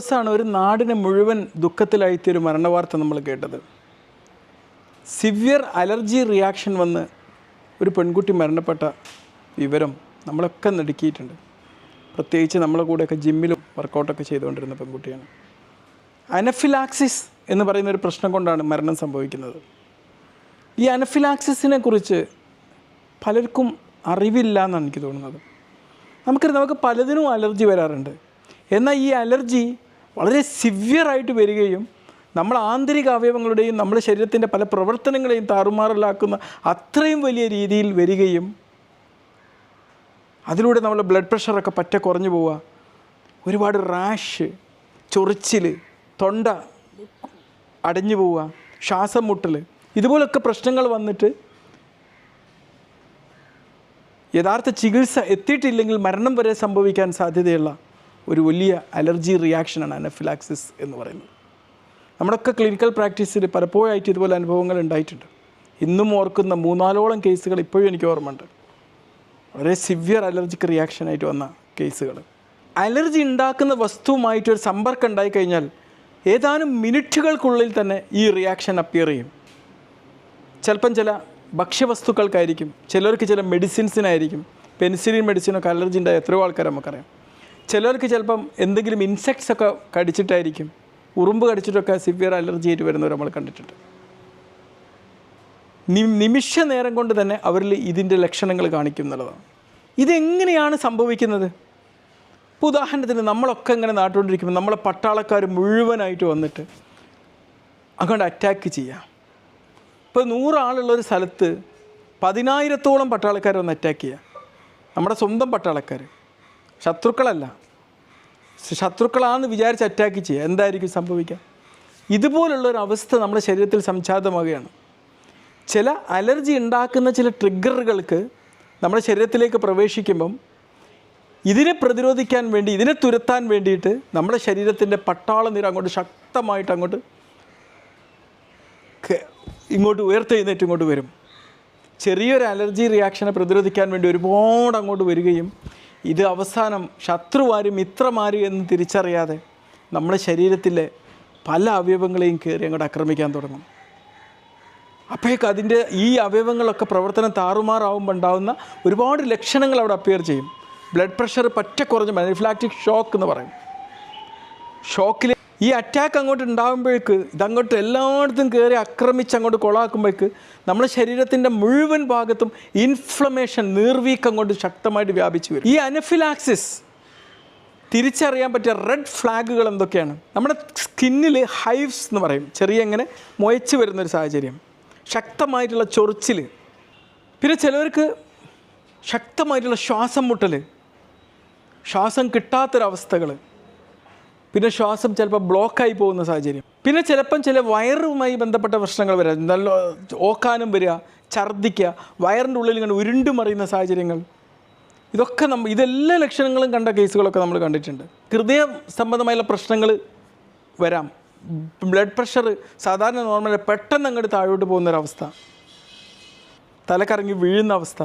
ദിവസമാണ് ഒരു നാടിനെ മുഴുവൻ ദുഃഖത്തിലാഴ്ത്തിയൊരു മരണവാർത്ത നമ്മൾ കേട്ടത്. സിവിയർ അലർജി റിയാക്ഷൻ വന്ന് ഒരു പെൺകുട്ടി മരണപ്പെട്ട വിവരം നമ്മളൊക്കെ നടുക്കിയിട്ടുണ്ട്. പ്രത്യേകിച്ച് നമ്മളെ കൂടെയൊക്കെ ജിമ്മിലും വർക്കൗട്ടൊക്കെ ചെയ്തുകൊണ്ടിരുന്ന പെൺകുട്ടിയാണ്. അനഫിലാക്സിസ് എന്ന് പറയുന്നൊരു പ്രശ്നം കൊണ്ടാണ് മരണം സംഭവിക്കുന്നത്. ഈ അനഫിലാക്സിസിനെ കുറിച്ച് പലർക്കും അറിവില്ല എന്നാണ് എനിക്ക് തോന്നുന്നത്. നമുക്ക് പലതിനും അലർജി വരാറുണ്ട്. എന്നാൽ ഈ അലർജി വളരെ സിവിയറായിട്ട് വരികയും നമ്മൾ ആന്തരിക അവയവങ്ങളുടെയും നമ്മുടെ ശരീരത്തിൻ്റെ പല പ്രവർത്തനങ്ങളെയും താറുമാറിലാക്കുന്ന അത്രയും വലിയ രീതിയിൽ വരികയും അതിലൂടെ നമ്മുടെ ബ്ലഡ് പ്രഷറൊക്കെ പറ്റ കുറഞ്ഞു പോവുക, ഒരുപാട് റാഷ്, ചൊറിച്ചിൽ, തൊണ്ട അടഞ്ഞു പോവുക, ശ്വാസം മുട്ടൽ, ഇതുപോലൊക്കെ പ്രശ്നങ്ങൾ വന്നിട്ട് യഥാർത്ഥ ചികിത്സ എത്തിയിട്ടില്ലെങ്കിൽ മരണം വരെ സംഭവിക്കാൻ സാധ്യതയുള്ള ഒരു വലിയ അലർജി റിയാക്ഷനാണ് അനഫിലാക്സിസ് എന്ന് പറയുന്നത്. നമ്മുടെയൊക്കെ ക്ലിനിക്കൽ പ്രാക്ടീസിൽ പലപ്പോഴായിട്ട് ഇതുപോലെ അനുഭവങ്ങൾ ഉണ്ടായിട്ടുണ്ട്. ഇന്നും ഓർക്കുന്ന 3-4ഓളം കേസുകൾ ഇപ്പോഴും എനിക്ക് ഓർമ്മയുണ്ട്. വളരെ സിവിയർ അലർജിക്ക് റിയാക്ഷനായിട്ട് വന്ന കേസുകൾ. അലർജി ഉണ്ടാക്കുന്ന വസ്തുവുമായിട്ടൊരു സമ്പർക്കം ഉണ്ടായിക്കഴിഞ്ഞാൽ ഏതാനും മിനിറ്റുകൾക്കുള്ളിൽ തന്നെ ഈ റിയാക്ഷൻ അപ്പിയർ ചെയ്യും. ചിലപ്പം ചില ഭക്ഷ്യവസ്തുക്കൾക്കായിരിക്കും, ചിലർക്ക് ചില മെഡിസിൻസിനായിരിക്കും. പെനിസിലിൻ മെഡിസിനൊക്കെ അലർജി ഉണ്ടായ എത്രയോ ആൾക്കാർ നമുക്കറിയാം. ചിലർക്ക് ചിലപ്പം എന്തെങ്കിലും ഇൻസെക്ട്സൊക്കെ കടിച്ചിട്ടായിരിക്കും, ഉറുമ്പ് കടിച്ചിട്ടൊക്കെ സിവിയർ അലർജി ആയിട്ട് വരുന്നവർ നമ്മൾ കണ്ടിട്ടുണ്ട്. നിമിഷ നേരം കൊണ്ട് തന്നെ അവരിൽ ഇതിൻ്റെ ലക്ഷണങ്ങൾ കാണിക്കും എന്നുള്ളതാണ്. ഇതെങ്ങനെയാണ് സംഭവിക്കുന്നത്? ഇപ്പോൾ ഉദാഹരണത്തിന് നമ്മളൊക്കെ ഇങ്ങനെ നാട്ടുകൊണ്ടിരിക്കുമ്പോൾ നമ്മളെ പട്ടാളക്കാർ മുഴുവനായിട്ട് വന്നിട്ട് അങ്ങോട്ട് അറ്റാക്ക് ചെയ്യാം. ഇപ്പോൾ 100 ആളുള്ളൊരു സ്ഥലത്ത് 10,000-ഓളം പട്ടാളക്കാർ വന്ന് അറ്റാക്ക് ചെയ്യുക. നമ്മുടെ സ്വന്തം പട്ടാളക്കാർ, ശത്രുക്കളല്ല. ശത്രുക്കളാണെന്ന് വിചാരിച്ച് അറ്റാക്ക് ചെയ്യുക. എന്തായിരിക്കും സംഭവിക്കുക? ഇതുപോലുള്ളൊരവസ്ഥ നമ്മുടെ ശരീരത്തിൽ സംജാതമാവുകയാണ്. ചില അലർജി ഉണ്ടാക്കുന്ന ചില ട്രിഗറുകൾക്ക് നമ്മുടെ ശരീരത്തിലേക്ക് പ്രവേശിക്കുമ്പം ഇതിനെ പ്രതിരോധിക്കാൻ വേണ്ടി, ഇതിനെ തുരത്താൻ വേണ്ടിയിട്ട് നമ്മുടെ ശരീരത്തിൻ്റെ പട്ടാള നിര അങ്ങോട്ട് ശക്തമായിട്ട് ഇങ്ങോട്ട് ഉയർത്തെഴുന്നേറ്റ് ഇങ്ങോട്ട് വരും. ചെറിയൊരു അലർജി റിയാക്ഷനെ പ്രതിരോധിക്കാൻ വേണ്ടി ഒരുപാട് അങ്ങോട്ട് വരികയും ഇത് അവസാനം ശത്രുവാര് മിത്രമാര് എന്ന് തിരിച്ചറിയാതെ നമ്മുടെ ശരീരത്തിലെ പല അവയവങ്ങളെയും കയറി അങ്ങോട്ട് ആക്രമിക്കാൻ തുടങ്ങും. അപ്പോഴേക്ക് അതിൻ്റെ ഈ അവയവങ്ങളൊക്കെ പ്രവർത്തനം താറുമാറാവുമ്പോൾ ഉണ്ടാകുന്ന ഒരുപാട് ലക്ഷണങ്ങൾ അവിടെ അപ്പിയർ ചെയ്യും. ബ്ലഡ് പ്രഷർ പറ്റ കുറഞ്ഞ അനഫിലാക്റ്റിക് ഷോക്ക് എന്ന് പറയും. ഷോക്കിൽ ഈ അറ്റാക്ക് അങ്ങോട്ട് ഉണ്ടാകുമ്പോഴേക്ക് ഇതങ്ങോട്ട് എല്ലായിടത്തും കയറി ആക്രമിച്ച് അങ്ങോട്ട് കൊളാക്കുമ്പോഴേക്ക് നമ്മുടെ ശരീരത്തിൻ്റെ മുഴുവൻ ഭാഗത്തും ഇൻഫ്ലമേഷൻ, നീർവീക്കം കൊണ്ട് ശക്തമായിട്ട് വ്യാപിച്ചു വരും. ഈ അനഫിലാക്സിസ് തിരിച്ചറിയാൻ പറ്റിയ റെഡ് ഫ്ലാഗുകൾ എന്തൊക്കെയാണ്? നമ്മുടെ സ്കിന്നിൽ ഹൈവ്സ് എന്ന് പറയും, ചെറിയ ഇങ്ങനെ മുയച്ച് വരുന്നൊരു സാഹചര്യം, ശക്തമായിട്ടുള്ള ചൊറിച്ചിൽ, പിന്നെ ചിലവർക്ക് ശക്തമായിട്ടുള്ള ശ്വാസം മുട്ടൽ, ശ്വാസം കിട്ടാത്തൊരവസ്ഥകൾ, പിന്നെ ശ്വാസം ചിലപ്പോൾ ബ്ലോക്കായി പോകുന്ന സാഹചര്യം, പിന്നെ ചിലപ്പം ചില വയറുമായി ബന്ധപ്പെട്ട പ്രശ്നങ്ങൾ വരിക, നല്ല ഓക്കാനം വരിക, ഛർദ്ദിക്കുക, വയറിൻ്റെ ഉള്ളിൽ ഇങ്ങനെ ഉരുണ്ടു മറിയുന്ന സാഹചര്യങ്ങൾ. ഇതൊക്കെ ഇതെല്ലാ ലക്ഷണങ്ങളും കണ്ട കേസുകളൊക്കെ നമ്മൾ കണ്ടിട്ടുണ്ട്. ഹൃദയ സംബന്ധമായുള്ള പ്രശ്നങ്ങൾ വരാം. ബ്ലഡ് പ്രഷർ സാധാരണ നോർമൽ പെട്ടെന്ന് അങ്ങോട്ട് താഴോട്ട് പോകുന്നൊരവസ്ഥ, തലക്കറങ്ങി വീഴുന്ന അവസ്ഥ.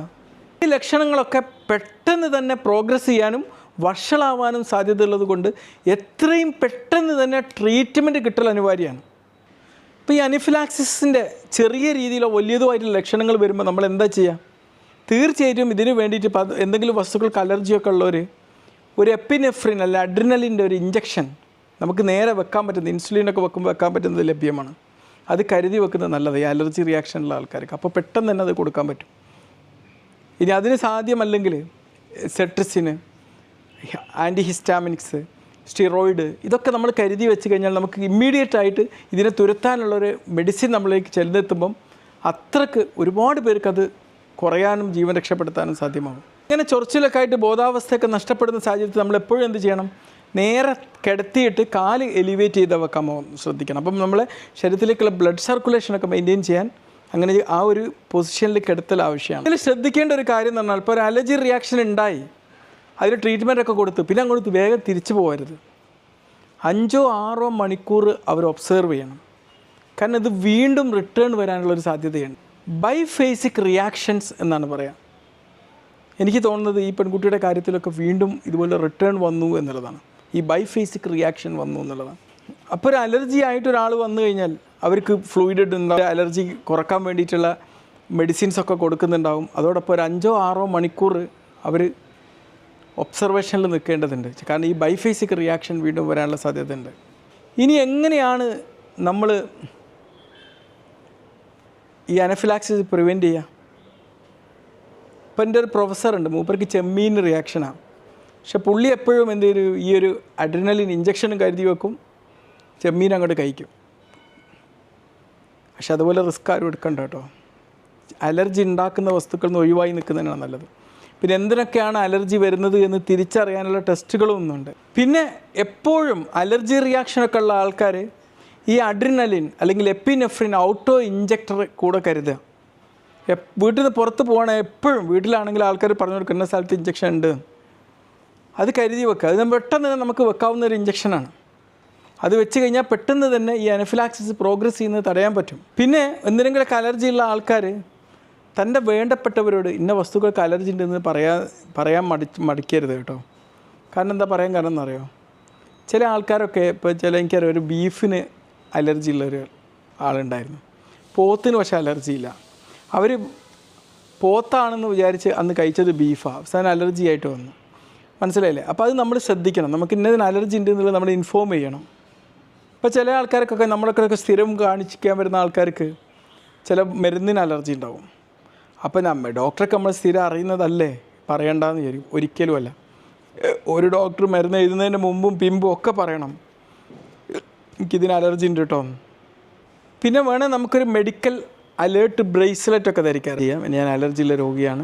ഈ ലക്ഷണങ്ങളൊക്കെ പെട്ടെന്ന് തന്നെ പ്രോഗ്രസ് ചെയ്യാനും വഷളാവാനും സാധ്യതയുള്ളത് കൊണ്ട് എത്രയും പെട്ടെന്ന് തന്നെ ട്രീറ്റ്മെൻറ്റ് കിട്ടൽ അനിവാര്യമാണ്. ഇപ്പോൾ ഈ അനഫിലാക്സിസിൻ്റെ ചെറിയ രീതിയിലോ വലിയതുമായിട്ടുള്ള ലക്ഷണങ്ങൾ വരുമ്പോൾ നമ്മൾ എന്താ ചെയ്യുക? തീർച്ചയായിട്ടും ഇതിന് വേണ്ടിയിട്ട് എന്തെങ്കിലും വസ്തുക്കൾക്ക് അലർജിയൊക്കെ ഉള്ളവർ ഒരു എപ്പിനെഫ്രിൻ അല്ല അഡ്രിനലിൻ്റെ ഒരു ഇഞ്ചക്ഷൻ നമുക്ക് നേരെ വെക്കാൻ പറ്റുന്നത്, ഇൻസുലിനൊക്കെ വെക്കാൻ പറ്റുന്നത് ലഭ്യമാണ്. അത് കരുതി വെക്കുന്നത് നല്ലത് ഈ അലർജി റിയാക്ഷനുള്ള ആൾക്കാർക്ക്. അപ്പോൾ പെട്ടെന്ന് തന്നെ അത് കൊടുക്കാൻ പറ്റും. ഇനി അതിന് സാധ്യമല്ലെങ്കിൽ സെട്രിസിന്, ആൻറ്റിഹിസ്റ്റാമിനിക്സ്, സ്റ്റിറോയിഡ്, ഇതൊക്കെ നമ്മൾ കരുതി വെച്ച് കഴിഞ്ഞാൽ നമുക്ക് ഇമ്മീഡിയറ്റായിട്ട് ഇതിനെ തുരത്താനുള്ളൊരു മെഡിസിൻ നമ്മളിലേക്ക് ചെന്നെത്തുമ്പം അത്രക്ക് ഒരുപാട് പേർക്കത് കുറയാനും ജീവൻ രക്ഷപ്പെടുത്താനും സാധ്യമാകും. ഇങ്ങനെ ചൊറിച്ചിലൊക്കെ ആയിട്ട് ബോധാവസ്ഥയൊക്കെ നഷ്ടപ്പെടുന്ന സാഹചര്യത്തിൽ നമ്മൾ എപ്പോഴും എന്ത് ചെയ്യണം? നേരെ കിടത്തിയിട്ട് കാല് എലിവേറ്റ് ചെയ്ത് വെക്കാൻ ശ്രദ്ധിക്കണം. അപ്പം നമ്മളെ ശരീരത്തിലേക്കുള്ള ബ്ലഡ് സർക്കുലേഷനൊക്കെ മെയിൻറ്റെയിൻ ചെയ്യാൻ അങ്ങനെ ആ ഒരു പൊസിഷനിൽ കിടത്തൽ ആവശ്യമാണ്. ഇതിൽ ശ്രദ്ധിക്കേണ്ട ഒരു കാര്യം എന്ന് പറഞ്ഞാൽ, ഇപ്പോൾ ഒരു അലർജി റിയാക്ഷൻ ഉണ്ടായി, അതിൽ ട്രീറ്റ്മെൻറ്റൊക്കെ കൊടുത്ത് പിന്നെ അങ്ങോട്ട് വേഗം തിരിച്ചു പോകരുത്. 5-6 മണിക്കൂർ അവർ ഒബ്സർവ് ചെയ്യണം. കാരണം ഇത് വീണ്ടും റിട്ടേൺ വരാനുള്ളൊരു സാധ്യതയുണ്ട്. ബൈഫേസിക് റിയാക്ഷൻസ് എന്നാണ് പറയുക. എനിക്ക് തോന്നുന്നത് ഈ പെൺകുട്ടിയുടെ കാര്യത്തിലൊക്കെ വീണ്ടും ഇതുപോലെ റിട്ടേൺ വന്നു എന്നുള്ളതാണ്. ഈ ബൈഫേസിക് റിയാക്ഷൻ വന്നു എന്നുള്ളതാണ്. അപ്പോൾ ഒരു അലർജി ആയിട്ട് ഒരാൾ വന്നു കഴിഞ്ഞാൽ അവർക്ക് ഫ്ലൂയിഡ് ഉണ്ടാവും, അലർജി കുറക്കാൻ വേണ്ടിയിട്ടുള്ള മെഡിസിൻസൊക്കെ കൊടുക്കുന്നുണ്ടാവും. അതോടൊപ്പം ഒരു 5-6 മണിക്കൂർ അവർ ഒബ്സർവേഷനിൽ നിൽക്കേണ്ടതുണ്ട്. കാരണം ഈ ബൈഫേസിക് റിയാക്ഷൻ വീണ്ടും വരാനുള്ള സാധ്യതയുണ്ട്. ഇനി എങ്ങനെയാണ് നമ്മൾ ഈ അനഫിലാക്സിസ് പ്രിവെൻറ്റ് ചെയ്യുക? ഇപ്പം എൻ്റെ ഒരു പ്രൊഫസറുണ്ട്, മൂപ്പർക്ക് ചെമ്മീൻ റിയാക്ഷനാണ്. പക്ഷെ പുള്ളി എപ്പോഴും എന്ത് ചെയ്യും, ഈ ഒരു അഡ്രിനലിൻ ഇഞ്ചക്ഷനും കരുതി വെക്കും, ചെമ്മീൻ അങ്ങോട്ട് കഴിക്കും. പക്ഷെ അതുപോലെ റിസ്ക് ആരും എടുക്കണ്ട കേട്ടോ. അലർജി ഉണ്ടാക്കുന്ന വസ്തുക്കളിൽ നിന്ന് ഒഴിവായി നിൽക്കുന്നതിനാണ് നല്ലത്. പിന്നെ എന്തിനൊക്കെയാണ് അലർജി വരുന്നത് എന്ന് തിരിച്ചറിയാനുള്ള ടെസ്റ്റുകളും ഒന്നുണ്ട്. പിന്നെ എപ്പോഴും അലർജി റിയാക്ഷനൊക്കെ ഉള്ള ആൾക്കാർ ഈ അഡ്രിനലിൻ അല്ലെങ്കിൽ എപ്പിനെഫ്രിൻ ഔട്ടോ ഇഞ്ചക്ടർ കൂടെ കരുതുക. വീട്ടിൽ നിന്ന് പുറത്ത് പോകണേ എപ്പോഴും, വീട്ടിലാണെങ്കിൽ ആൾക്കാർ പറഞ്ഞു കൊടുക്കുന്ന സ്ഥലത്ത് ഇഞ്ചക്ഷൻ ഉണ്ട്, അത് കരുതി വെക്കുക. അത് പെട്ടെന്ന് നമുക്ക് വെക്കാവുന്ന ഒരു ഇഞ്ചക്ഷനാണ്. അത് വെച്ച് കഴിഞ്ഞാൽ പെട്ടെന്ന് തന്നെ ഈ അനഫിലാക്സിസ് പ്രോഗ്രസ് ചെയ്യുന്നത് തടയാൻ പറ്റും. പിന്നെ എന്തെങ്കിലുമൊക്കെ അലർജി ഉള്ള ആൾക്കാർ തൻ്റെ വേണ്ടപ്പെട്ടവരോട് ഇന്ന വസ്തുക്കൾക്ക് അലർജി ഉണ്ടെന്ന് പറയാൻ മടിക്കരുത് കേട്ടോ. കാരണം എന്താ പറയാൻ കാരണം എന്നറിയോ? ചില ആൾക്കാരൊക്കെ ഇപ്പോൾ എനിക്കറിയാം, ഒരു ബീഫിന് അലർജി ഉള്ളൊരു ആളുണ്ടായിരുന്നു. പോത്തിന് പക്ഷേ അലർജി ഇല്ല. അവർ പോത്താണെന്ന് വിചാരിച്ച് അന്ന് കഴിച്ചത് ബീഫാണ്. അവസാനം അലർജി ആയിട്ട് വന്നു. മനസ്സിലായില്ലേ? അപ്പോൾ അത് നമ്മൾ ശ്രദ്ധിക്കണം. നമുക്ക് ഇന്നതിന് അലർജി ഉണ്ട് എന്നുള്ളത് നമ്മൾ ഇൻഫോം ചെയ്യണം. ഇപ്പോൾ ചില ആൾക്കാർക്കൊക്കെ നമ്മളൊക്കെ സ്ഥിരം കാണിക്കാൻ വരുന്ന ആൾക്കാർക്ക് ചില മരുന്നിന് അലർജി ഉണ്ടാവും. അപ്പോൾ ഡോക്ടറൊക്കെ നമ്മൾ സ്ഥിരം അറിയുന്നതല്ലേ, പറയണ്ടെന്ന് വിചാരിക്കും. ഒരിക്കലുമല്ല. ഒരു ഡോക്ടർ മരുന്ന് എഴുതുന്നതിന് മുമ്പും പിമ്പും ഒക്കെ പറയണം എനിക്കിതിന് അലർജി ഉണ്ട് കേട്ടോ. പിന്നെ വേണേൽ നമുക്കൊരു മെഡിക്കൽ അലേർട്ട് ബ്രേസ്ലെറ്റൊക്കെ ധരിക്കാറിയാം. ഞാൻ അലർജിയുള്ള രോഗിയാണ്,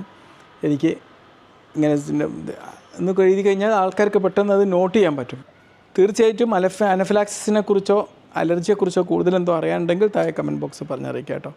എനിക്ക് ഇങ്ങനെ എന്നൊക്കെ എഴുതി കഴിഞ്ഞാൽ ആൾക്കാർക്ക് പെട്ടെന്ന് അത് നോട്ട് ചെയ്യാൻ പറ്റും. തീർച്ചയായിട്ടും അനഫിലാക്സിസിനെ കുറിച്ചോ അലർജിയെക്കുറിച്ചോ കൂടുതലെന്തോ അറിയാനുണ്ടെങ്കിൽ താഴെ കമൻറ്റ് ബോക്സിൽ പറഞ്ഞറിയിക്കാം കേട്ടോ.